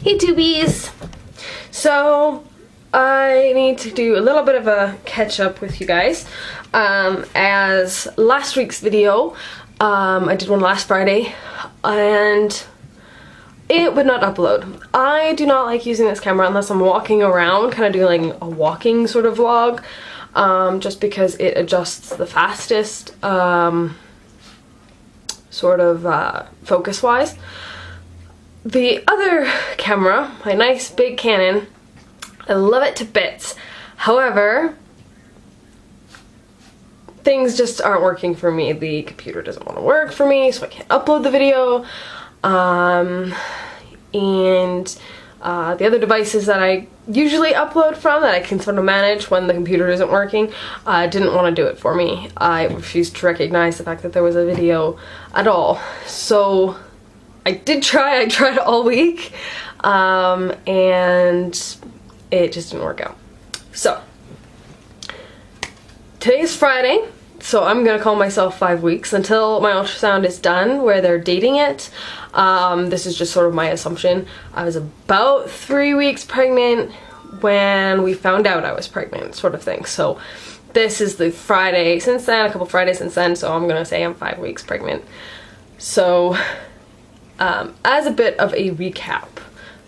Hey tubies! So I need to do a little bit of a catch up with you guys. As last week's video, I did one last Friday and it would not upload. I do not like using this camera unless I'm walking around, kind of doing like a walking sort of vlog, just because it adjusts the fastest, sort of focus wise. The other camera, my nice big Canon, I love it to bits. However, things just aren't working for me. The computer doesn't want to work for me, so I can't upload the video. The other devices that I usually upload from, that I can sort of manage when the computer isn't working, didn't want to do it for me. I refused to recognize the fact that there was a video at all. So I did try. I tried all week, and it just didn't work out. So today's Friday, so I'm gonna call myself 5 weeks until my ultrasound is done, where they're dating it. This is just sort of my assumption. I was about 3 weeks pregnant when we found out I was pregnant, sort of thing. So this is the Friday since then, a couple Fridays since then, so I'm gonna say I'm 5 weeks pregnant. So as a bit of a recap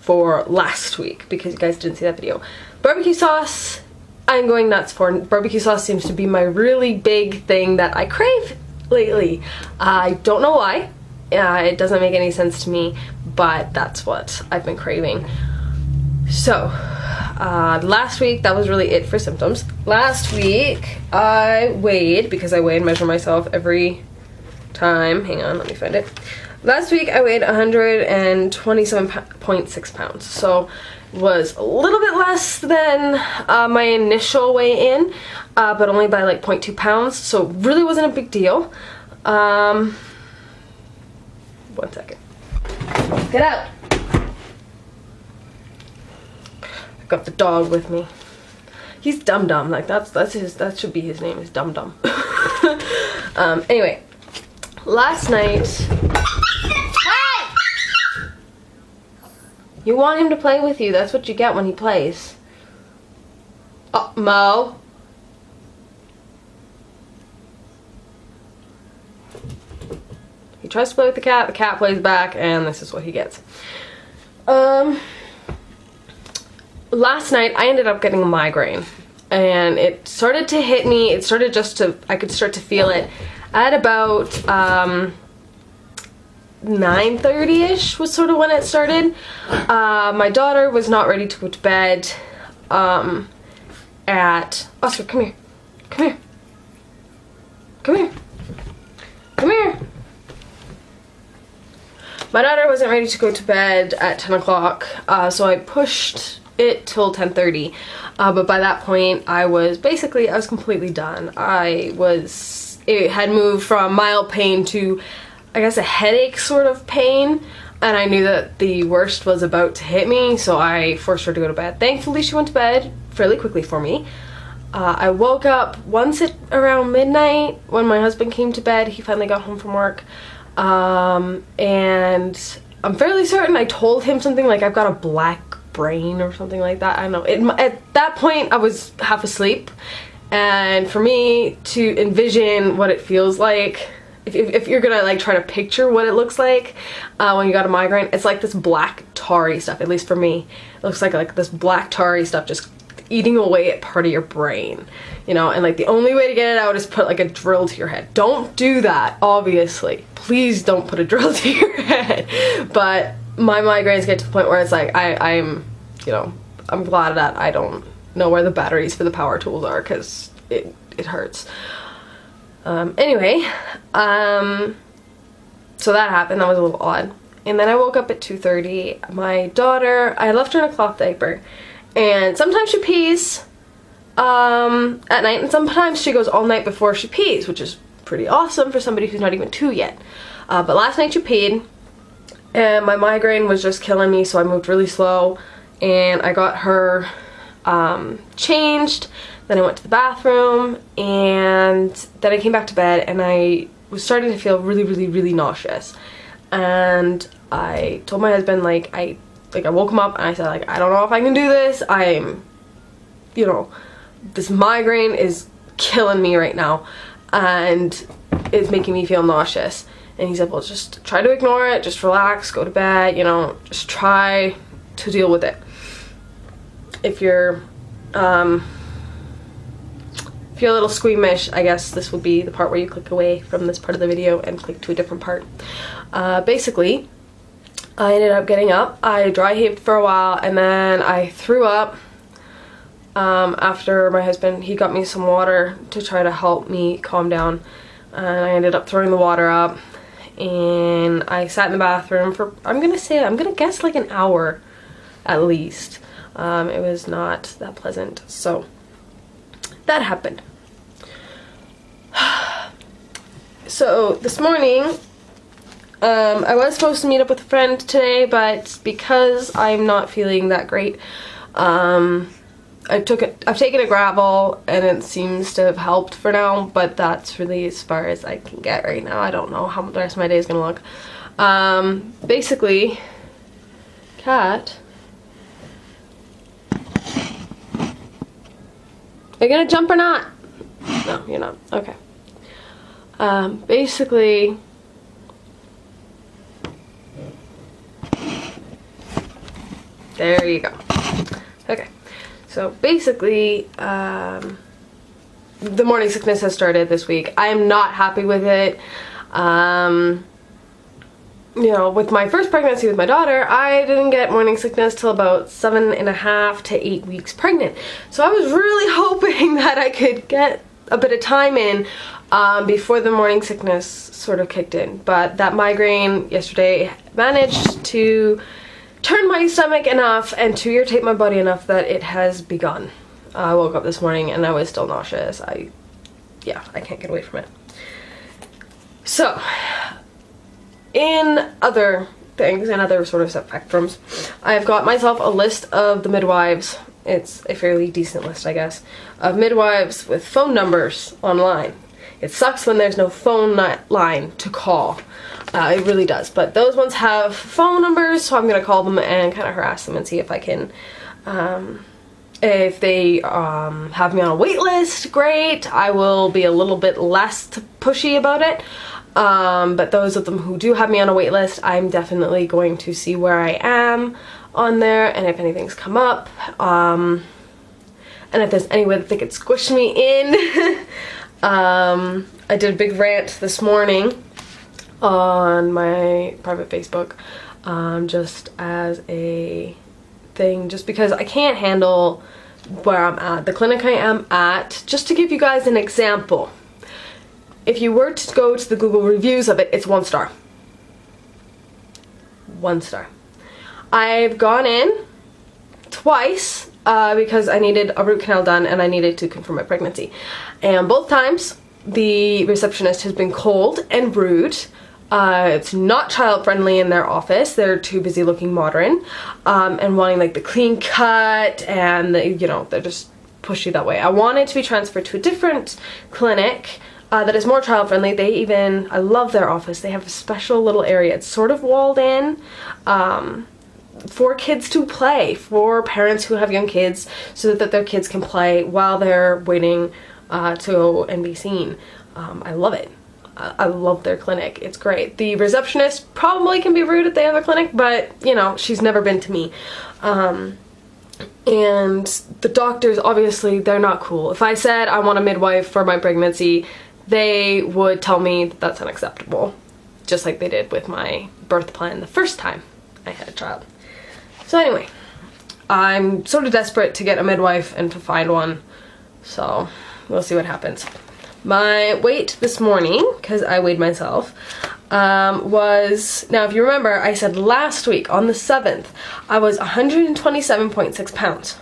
for last week, because you guys didn't see that video, barbecue sauce, I'm going nuts for. Barbecue sauce seems to be my really big thing that I crave lately. I don't know why. It doesn't make any sense to me, but that's what I've been craving. So last week, that was really it for symptoms. Last week I weighed, because I weigh and measure myself every time. Hang on, let me find it. Last week I weighed 127.6 pounds, so was a little bit less than my initial weigh-in, but only by like 0.2 pounds, so it really wasn't a big deal. 1 second. Get out! I've got the dog with me. He's Dum Dum, like that should be his name, is Dum Dum. Anyway, last night. You want him to play with you. That's what you get when he plays. Oh, Mo. He tries to play with the cat plays back, and this is what he gets. Last night I ended up getting a migraine, and it started to hit me. It started I could start to feel it at about 9:30ish was sort of when it started. My daughter was not ready to go to bed at Oscar, come here. Come here. Come here. Come here. My daughter wasn't ready to go to bed at 10 o'clock, so I pushed it till 10:30. But by that point I was completely done. It had moved from mild pain to, I guess, a headache sort of pain, and I knew that the worst was about to hit me, so I forced her to go to bed. Thankfully she went to bed fairly quickly for me. I woke up once at around midnight when my husband came to bed. He finally got home from work, and I'm fairly certain I told him something like, I've got a black brain or something like that. I don't know. At that point I was half asleep, and for me to envision what it feels like, if you're gonna like try to picture what it looks like when you got a migraine, it's like this black tarry stuff. At least for me, it looks like this black tarry stuff just eating away at part of your brain, you know, and like the only way to get it out is put like a drill to your head. Don't do that, obviously. Please don't put a drill to your head. But my migraines get to the point where it's like I'm glad that I don't know where the batteries for the power tools are, because it hurts. Anyway, so that happened. That was a little odd. And then I woke up at 2:30. My daughter, I left her in a cloth diaper, and sometimes she pees at night, and sometimes she goes all night before she pees, which is pretty awesome for somebody who's not even 2 yet. But last night she peed, and my migraine was just killing me, so I moved really slow, and I got her changed. Then I went to the bathroom, and then I came back to bed, and I was starting to feel really nauseous. And I told my husband, like, I like I woke him up and I said, like, I don't know if I can do this. I'm, you know, this migraine is killing me right now and it's making me feel nauseous. And he said, well, just try to ignore it, just relax, go to bed, you know, just try to deal with it. If you're a little squeamish, I guess this would be the part where you click away from this part of the video and click to a different part. Basically, I ended up getting up, I dry heaved for a while, and then I threw up. After my husband, he got me some water to try to help me calm down, and I ended up throwing the water up, and I sat in the bathroom for, I'm gonna guess like an hour at least. It was not that pleasant, so that happened. So this morning, I was supposed to meet up with a friend today, but because I'm not feeling that great, I've taken a Gravol and it seems to have helped for now, but that's really as far as I can get right now. I don't know how the rest of my day is gonna look. Basically, Cat, are you gonna jump or not? No, you're not. Okay. Basically, there you go. Okay. So basically, the morning sickness has started this week. I am not happy with it. You know, with my first pregnancy with my daughter, I didn't get morning sickness till about 7.5 to 8 weeks pregnant. So I was really hoping that I could get a bit of time in before the morning sickness sort of kicked in. But that migraine yesterday managed to turn my stomach enough and to irritate my body enough that it has begun. I woke up this morning and I was still nauseous. Yeah, I can't get away from it. So, in other things and other sort of spectrums, I've got myself a list of the midwives. It's a fairly decent list, I guess, of midwives with phone numbers online. It sucks when there's no phone line to call. It really does, but those ones have phone numbers, so I'm gonna call them and kind of harass them and see if I can, if they have me on a wait list, great. I will be a little bit less pushy about it, but those of them who do have me on a wait list, I'm definitely going to see where I am on there and if anything's come up, and if there's any way that they could squish me in. I did a big rant this morning on my private Facebook, just as a thing, just because I can't handle where I'm at, the clinic I am at. Just to give you guys an example, if you were to go to the Google reviews of it, it's 1 star. 1 star. I've gone in twice because I needed a root canal done and I needed to confirm my pregnancy, and both times the receptionist has been cold and rude. It's not child friendly in their office. They're too busy looking modern, and wanting like the clean cut, and the, you know, they're just pushy that way. I wanted to be transferred to a different clinic that is more child friendly. They even, I love their office. They have a special little area. It's sort of walled in, for kids to play, for parents who have young kids, so that their kids can play while they're waiting to go and be seen. I love it. I love their clinic. It's great. The receptionist probably can be rude at the other clinic, but you know, she's never been to me. And the doctors, obviously, they're not cool. If I said I want a midwife for my pregnancy, they would tell me that that's unacceptable, just like they did with my birth plan the first time I had a child. So anyway, I'm sort of desperate to get a midwife and to find one, so we'll see what happens. My weight this morning, because I weighed myself, was, now if you remember, I said last week on the 7th, I was 127.6 pounds.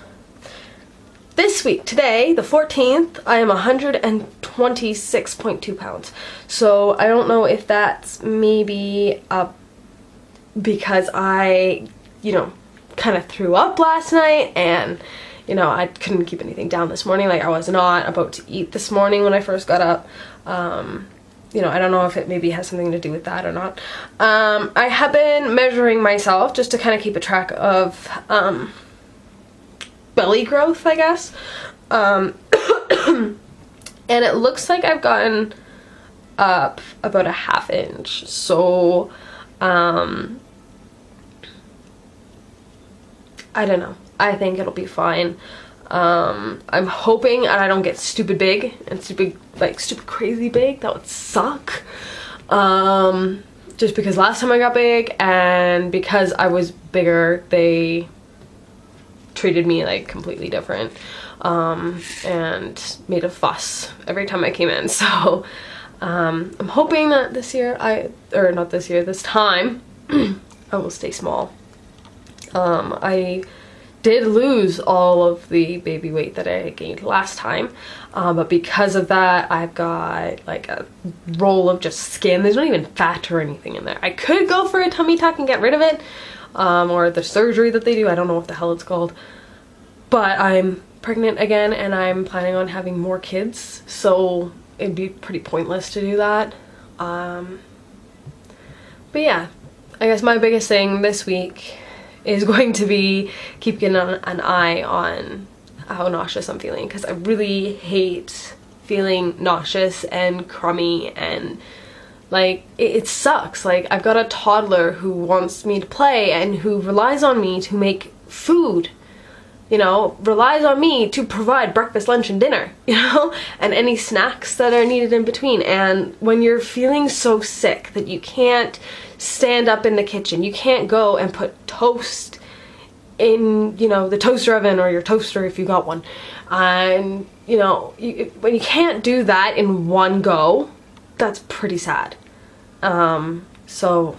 This week, today, the 14th, I am 126.2 pounds. So I don't know if that's maybe because I, you know, kind of threw up last night and, you know, I couldn't keep anything down this morning. Like, I was not about to eat this morning when I first got up. you know, I don't know if it maybe has something to do with that or not. I have been measuring myself just to kind of keep a track of belly growth, I guess. And it looks like I've gotten up about a ½ inch. So, I don't know. I think it'll be fine. I'm hoping I don't get stupid big and stupid crazy big. That would suck. Just because last time I got big and because I was bigger, they treated me like completely different, and made a fuss every time I came in. So, I'm hoping that this time, I will stay small. I did lose all of the baby weight that I gained last time, but because of that I've got like a roll of just skin. There's not even fat or anything in there. I could go for a tummy tuck and get rid of it, or the surgery that they do. I don't know what the hell it's called, but I'm pregnant again and I'm planning on having more kids, so it'd be pretty pointless to do that. But yeah, I guess my biggest thing this week is going to be keeping an eye on how nauseous I'm feeling, because I really hate feeling nauseous and crummy, and like it sucks. Like, I've got a toddler who wants me to play and who relies on me to make food, you know, relies on me to provide breakfast, lunch, and dinner, you know, and any snacks that are needed in between. And when you're feeling so sick that you can't stand up in the kitchen, you can't go and put toast in, you know, the toaster oven or your toaster if you got one, and you know, when you can't do that in one go, that's pretty sad. So